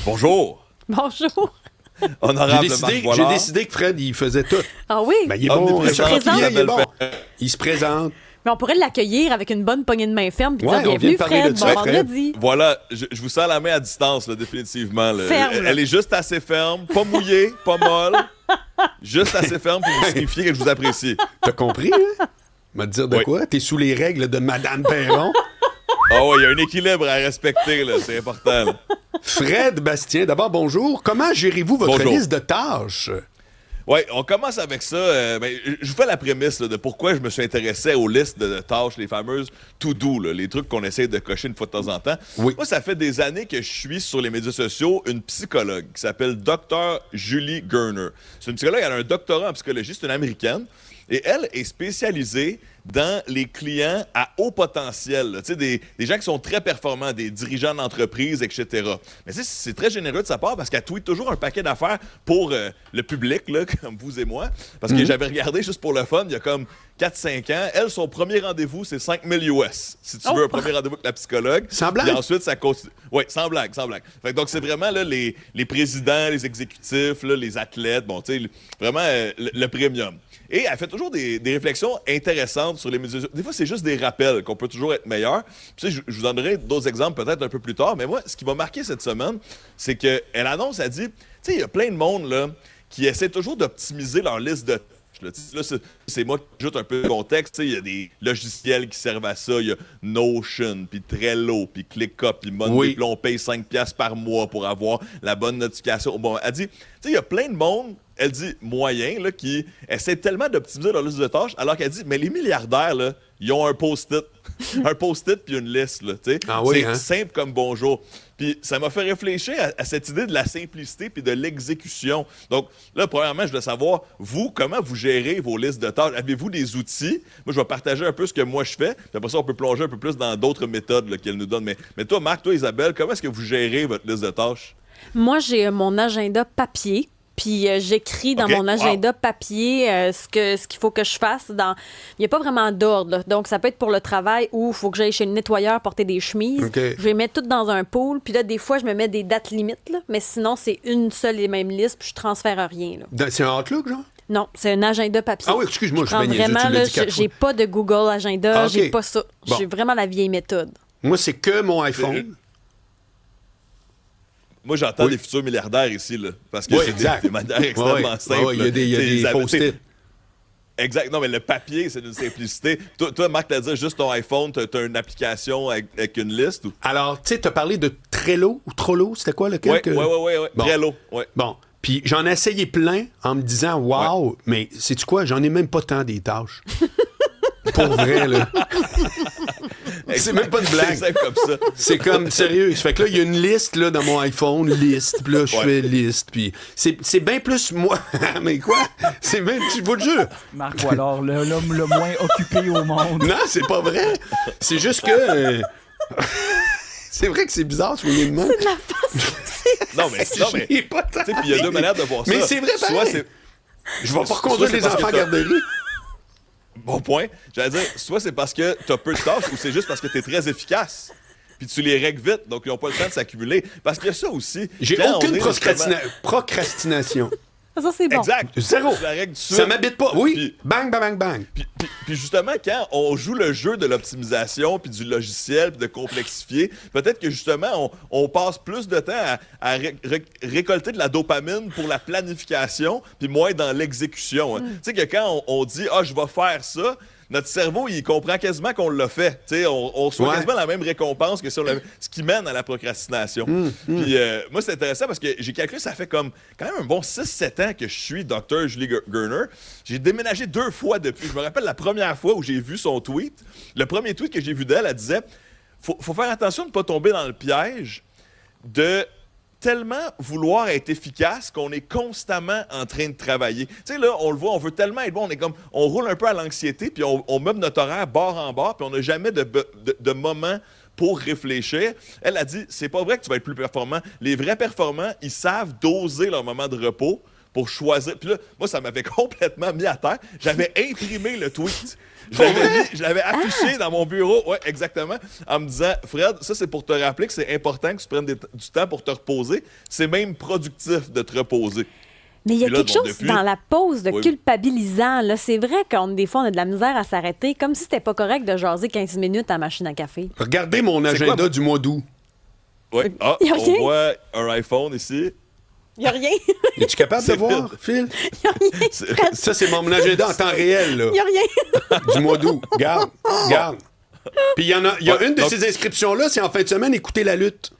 Bonjour, Bonjour. honorable Marc J'ai Voilard. décidé que Fred, il faisait tout. Ah oui? Ben, il est bon, Omniprésent, il il est bon. Isabelle Il se présente. Mais on pourrait l'accueillir avec une bonne poignée de main ferme puis Ouais, dire on vient bienvenue de parler Fred, de bon ça, Fred. vendredi. Voilà, je vous sens la main à distance, là, définitivement. Là. Ferme, Elle, là. elle est juste assez ferme, pas mouillée, pas molle. Juste assez ferme pour vous signifier que je vous apprécie. T'as compris, hein? M'a te dire de Oui. quoi? T'es sous les règles de Madame Perron. Ah ouais, il y a un équilibre à respecter, là, c'est important. Là. Fred Bastien, d'abord, bonjour. Comment gérez-vous votre Bonjour. liste de tâches? Ouais, on commence avec ça. Je vous fais la prémisse là, de pourquoi je me suis intéressé aux listes de tâches, les fameuses to-do, là, les trucs qu'on essaie de cocher une fois de temps en temps. Oui. Moi, ça fait des années que je suis sur les médias sociaux une psychologue qui s'appelle Dr. Julie Gerner. C'est une psychologue, elle a un doctorat en psychologie, c'est une Américaine. Et elle est spécialisée dans les clients à haut potentiel, là. Tu sais, des gens qui sont très performants, des dirigeants d'entreprise, etc. Mais tu sais, c'est très généreux de sa part parce qu'elle tweet toujours un paquet d'affaires pour le public, là, comme vous et moi. Parce que j'avais regardé juste pour le fun, il y a comme 4-5 ans. Elle, son premier rendez-vous, c'est 5 000 US. Si tu veux un premier rendez-vous avec la psychologue. Sans blague? Puis ensuite, ça continue. Oui, sans blague, sans blague. Fait que donc, c'est vraiment là, les présidents, les exécutifs, là, les athlètes, bon, tu sais, vraiment le premium. Et elle fait toujours des réflexions intéressantes sur les médias sociaux. Des fois, c'est juste des rappels qu'on peut toujours être meilleur. Puis, tu sais, je vous donnerai d'autres exemples peut-être un peu plus tard. Mais moi, ce qui m'a marqué cette semaine, c'est qu'elle annonce, elle dit, tu sais, il y a plein de monde là, qui essaie toujours d'optimiser leur liste de tâches, là. Là, c'est moi qui ajoute un peu de contexte. Tu sais, il y a des logiciels qui servent à ça. Il y a Notion, puis Trello, puis ClickUp, puis Monday. Oui. Puis là, on paye 5$ par mois pour avoir la bonne notification. Bon, elle dit, tu sais, il y a plein de monde, elle dit moyen, là, qui essaie tellement d'optimiser leur liste de tâches, alors qu'elle dit, mais les milliardaires, là, ils ont un post-it. Un post-it puis une liste, là, tu sais. Ah oui, C'est hein? simple comme bonjour. Puis ça m'a fait réfléchir à cette idée de la simplicité puis de l'exécution. Donc là, premièrement, je voulais savoir, vous, comment vous gérez vos listes de tâches? Avez-vous des outils? Moi, je vais partager un peu ce que moi je fais. Puis après ça, on peut plonger un peu plus dans d'autres méthodes là, qu'elle nous donne. Mais toi, Marc, toi, Isabelle, comment est-ce que vous gérez votre liste de tâches? Moi, j'ai mon agenda papier. Puis j'écris dans OK, mon agenda papier ce qu'il faut que je fasse. Il n'y a pas vraiment d'ordre, là. Donc, ça peut être pour le travail ou il faut que j'aille chez le nettoyeur porter des chemises. OK. Je les mets toutes dans un pool. Puis là, des fois, je me mets des dates limites. Là. Mais sinon, c'est une seule et même liste. Puis je transfère rien. Là. C'est un Outlook, genre? Non, c'est un agenda papier. Ah oui, excuse-moi, je suis prends bien niaiseux, vraiment, tu l'as là, dit 4 j'ai fois. pas de Google Agenda. Ah, OK. J'ai pas ça. Bon. J'ai vraiment la vieille méthode. Moi, c'est que mon iPhone. Moi, j'entends Oui. des futurs milliardaires ici, là, parce que Oui, c'est exact. des manières extrêmement Ouais, simples. ouais, il y a des là. post-it. Exact. Non, mais le papier, c'est d'une simplicité. Toi Marc, t'as dit juste ton iPhone, t'as une application avec une liste? Ou... Alors, tu sais, t'as parlé de Trello ou Trollo, c'était quoi lequel? Oui. Bon. Trello, ouais. Bon, puis j'en ai essayé plein en me disant, wow, mais sais-tu quoi, j'en ai même pas tant des tâches. Pour vrai, là. C'est même pas une blague. C'est simple comme ça. C'est comme, sérieux. Ça fait que là, il y a une liste là, dans mon iPhone, liste, puis là, je Ouais. fais liste, puis c'est bien plus moi. Mais quoi? C'est même, tu vous le jure. Marc Voilard, l'homme le moins occupé au monde. Non, c'est pas vrai. C'est juste que... c'est vrai que c'est bizarre, ce de même. C'est de la face. Non, mais J'ai pas tant. tu sais, puis il y a deux manières de voir ça. Mais c'est vrai, Soit pareil. c'est... Je vais pas soit reconduire c'est les parce que enfants à t'as- garderie. Bon point. J'allais dire, soit c'est parce que t'as peu de tâches ou c'est juste parce que t'es très efficace. Puis tu les règles vite, donc ils n'ont pas le temps de s'accumuler. Parce qu'il y a ça aussi. J'ai Quand on aucune est justement- procrastination. Ça, c'est bon. Exact. Zéro. Tu la règles tout de Ça suite. m'habite pas. Oui. Puis- Bang, bang, bang, bang. Puis justement, quand on joue le jeu de l'optimisation, puis du logiciel, puis de complexifier, peut-être que justement, on passe plus de temps à récolter de la dopamine pour la planification, puis moins dans l'exécution. Hein. Tu sais que quand on dit « Ah, je vais faire ça », notre cerveau, il comprend quasiment qu'on l'a fait. Tu sais, on reçoit Ouais. quasiment la même récompense que si on l'avait... Ce qui mène à la procrastination. Puis moi, c'est intéressant parce que j'ai calculé, ça fait comme quand même un bon 6-7 ans que je suis Dr. Julie Gerner. J'ai déménagé 2 fois depuis. Je me rappelle la première fois où j'ai vu son tweet. Le premier tweet que j'ai vu d'elle, elle disait faut faire attention de ne pas tomber dans le piège de tellement vouloir être efficace qu'on est constamment en train de travailler. Tu sais, là, on le voit, on veut tellement être bon, on roule un peu à l'anxiété, puis on meuble notre horaire bord en bord, puis on n'a jamais de moment pour réfléchir. Elle a dit, c'est pas vrai que tu vas être plus performant. Les vrais performants, ils savent doser leur moment de repos pour choisir. Puis là, moi, ça m'avait complètement mis à terre. J'avais imprimé le tweet. Je l'avais affiché dans mon bureau, ouais, exactement, en me disant, Fred, ça, c'est pour te rappeler que c'est important que tu prennes du temps pour te reposer. C'est même productif de te reposer. Mais il y a Puis là, quelque chose depuis... dans la pause de Oui. culpabilisant. Là. C'est vrai des fois, on a de la misère à s'arrêter, comme si c'était pas correct de jaser 15 minutes à la machine à café. Regardez mon agenda quoi? du mois d'août. Ouais. Ah, Y a rien. on voit un iPhone ici. Il n'y a rien. Es-tu capable de C'est voir, vide. Phil? C'est- Ça, c'est mon agenda en temps réel, là, Il n'y a rien. du mois d'août. Garde. Puis il y a Ouais, une de donc- ces inscriptions-là, c'est en fin de semaine, écouter la lutte.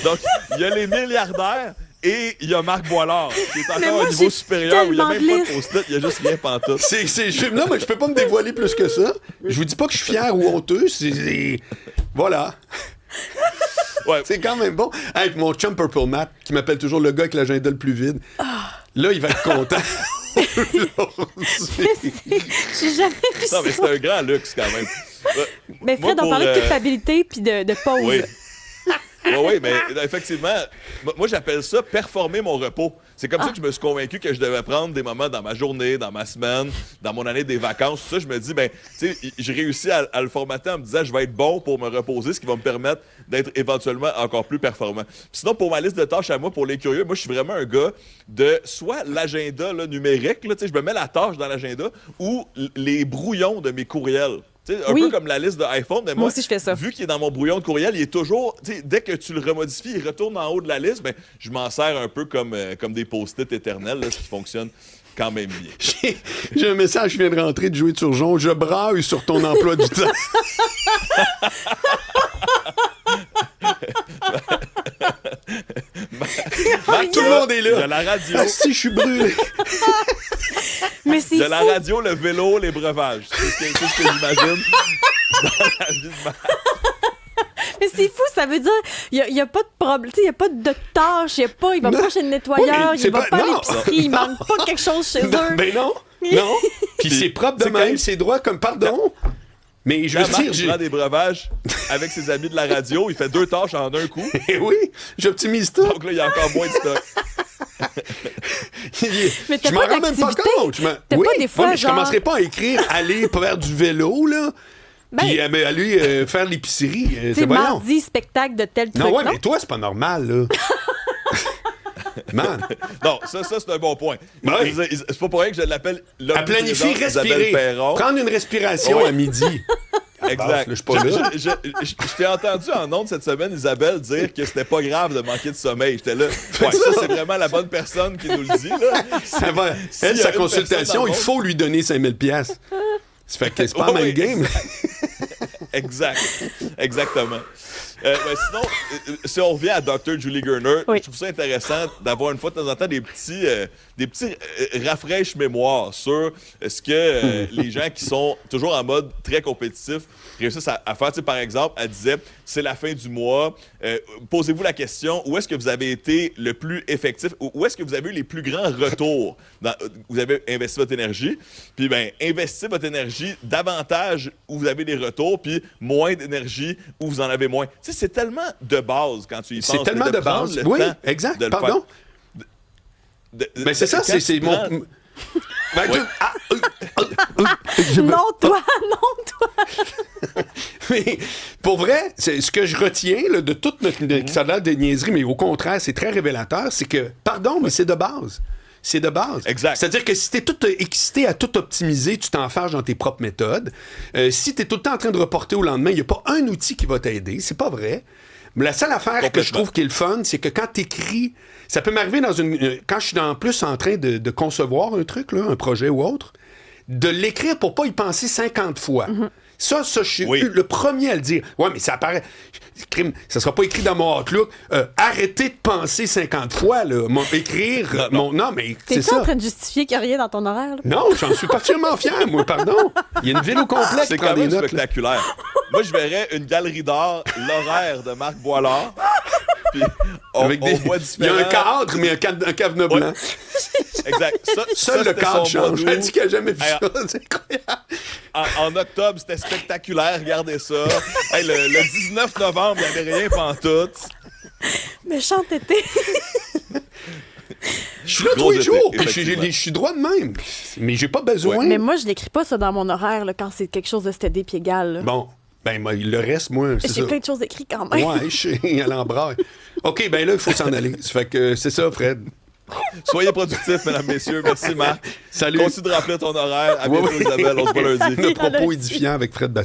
Donc, il y a les milliardaires et il y a Marc Boilard, qui est Mais encore moi, un j'ai niveau supérieur où il n'y a tellement même de pas de listes. post-it, il y a juste rien pantoute. Non, mais je peux pas me dévoiler plus que ça. Je vous dis pas que je suis fier ou honteux. Voilà. Ouais. C'est quand même bon. Hey, mon chum Purple Matt, qui m'appelle toujours le gars avec l'agenda le plus vide, là, il va être content. J'ai jamais vu ça. Non, mais c'est un grand luxe quand même. Mais Moi, Fred, on pour, parlait de culpabilité puis de pause. Oui. Oui, mais effectivement, moi j'appelle ça performer mon repos. C'est comme ça que je me suis convaincu que je devais prendre des moments dans ma journée, dans ma semaine, dans mon année des vacances. Tout ça, je me dis, ben, tu sais, j'ai réussi à le formater en me disant, je vais être bon pour me reposer, ce qui va me permettre d'être éventuellement encore plus performant. Puis sinon, pour ma liste de tâches à moi, pour les curieux, moi, je suis vraiment un gars de soit l'agenda là, numérique, là, tu sais, je me mets la tâche dans l'agenda, ou les brouillons de mes courriels. Tu sais, un Oui. peu comme la liste de iPhone, mais Moi aussi, je fais ça. vu qu'il est dans mon brouillon de courriel, il est toujours, tu sais, dès que tu le remodifies, il retourne en haut de la liste, ben, je m'en sers un peu comme des post-it éternels, là, ce qui fonctionne quand même bien. J'ai un message qui vient de rentrer de Jouer Turgeon. Je braille sur ton emploi du temps. Tout le monde est Il y a là. la radio, Ah, si, je suis brûlé. Mais c'est il y a la fou. radio, le vélo, les breuvages. C'est ce que j'imagine dans la vie de ma... Mais c'est fou, ça veut dire il y a pas de problème, il y a pas de tâche, il va Non. pas chez le nettoyeur, Oui, mais c'est il va pas- pas à non. l'épicerie, il manque pas quelque chose chez Non, eux. ben non. Non. Puis c'est propre de c'est même, quand- c'est droit comme pardon. Mais je veux Quand Marc dire, il prend des breuvages avec ses amis de la radio, il fait 2 tâches en un coup. Eh oui, j'optimise tout. Donc là, il y a encore moins de stock. Mais t'as je m'en pas rends même pas d'activité. compte. T'as Oui, pas des fois, ouais, mais je genre- commencerai pas à écrire aller faire du vélo, là. Ben, Puis aller faire l'épicerie. tu sais, C'est voyons. mardi, spectacle de tel truc, Non, non? ouais, mais toi, c'est pas normal, là. Man, Non, ça c'est un bon point. Ouais. C'est pas pour rien que je l'appelle l'homme à planifier, Isabelle respirer. Perron. Prendre une respiration Ouais. à midi. Exact. Là, je suis pas là. Je t'ai entendu en ondes cette semaine, Isabelle, dire que c'était pas grave de manquer de sommeil. J'étais là. Ouais, ça, c'est vraiment la bonne personne qui nous le dit, là. Ça va. S'il Elle, y a sa une personne consultation, dans il le faut lui donner 5000 pièces. Ça fait que c'est pas Ouais, un oui, game. Exact. Exactement. Sinon, si on revient à Dr. Julie Gerner, Oui. je trouve ça intéressant d'avoir une fois de temps en temps des petits rafraîches-mémoires sur ce que les gens qui sont toujours en mode très compétitif réussissent à faire. Tu sais, par exemple, elle disait, c'est la fin du mois, posez-vous la question, où est-ce que vous avez été le plus effectif, où est-ce que vous avez eu les plus grands retours, vous avez investi votre énergie, puis bien, investissez votre énergie davantage où vous avez des retours, puis moins d'énergie où vous en avez moins. Tu sais, c'est tellement de base quand tu y penses. C'est tellement de prendre base. le Oui, temps exact. de le Pardon. faire. Mais c'est ça, Quand c'est tu mon. prends- Ben, Ouais. Non, toi, non, toi. Mais pour vrai, c'est ce que je retiens là, de toute notre. Ça a l'air de niaiserie, mais au contraire, c'est très révélateur. C'est que, pardon, mais c'est de base. C'est de base. Exact. C'est-à-dire que si tu es tout excité à tout optimiser, tu t'enfarges dans tes propres méthodes. Si tu es tout le temps en train de reporter au lendemain, il n'y a pas un outil qui va t'aider. C'est pas vrai. Mais la seule affaire que je trouve qui est le fun, c'est que quand tu écris, ça peut m'arriver dans une. Quand je suis en plus en train de concevoir un truc, là, un projet ou autre, de l'écrire pour pas y penser 50 fois. Ça, je suis Oui. le premier à le dire. Ouais, mais ça apparaît. Crime, ça sera pas écrit dans mon Outlook. Arrêtez de penser 50 fois, là. Écrire. Non, mais c'est T'es-tu en ça. train de justifier qu'il n'y a rien dans ton horaire? Là? Non, j'en suis particulièrement fier, moi, pardon. Il y a une ville au complet qui C'est prend quand des même notes. là. spectaculaire. Moi, je verrais une galerie d'art, l'horaire de Marc Boilard. Puis on Avec des- voit Il y a un différents... cadre, mais un cadenas blanc. Exact. Seul le c'était cadre son mois change. d'août. Elle dit qu'elle n'a jamais vu Hey, ça. C'est incroyable. En octobre, c'était spectaculaire. Regardez ça. Hey, le 19 novembre, il n'y avait rien pantoute. Méchant été. Je suis là tous Gros les été, jours, puis effectivement. je suis droit de même. Mais j'ai pas besoin. Mais moi, je l'écris pas ça dans mon horaire là, quand c'est quelque chose de stédé puis égal. Là. Bon, ben le reste, moi, c'est J'ai ça. plein de choses écrites quand même. Ouais, je suis à l'embrasse. OK, ben là, il faut s'en aller. Ça fait que c'est ça, Fred. Soyez productifs, mesdames, messieurs. Merci, Marc. Salut. Continue de remplir ton horaire. À bientôt, Ouais, ouais. Isabelle. On se voit lundi. Notre propos édifiant avec Fred Bassin.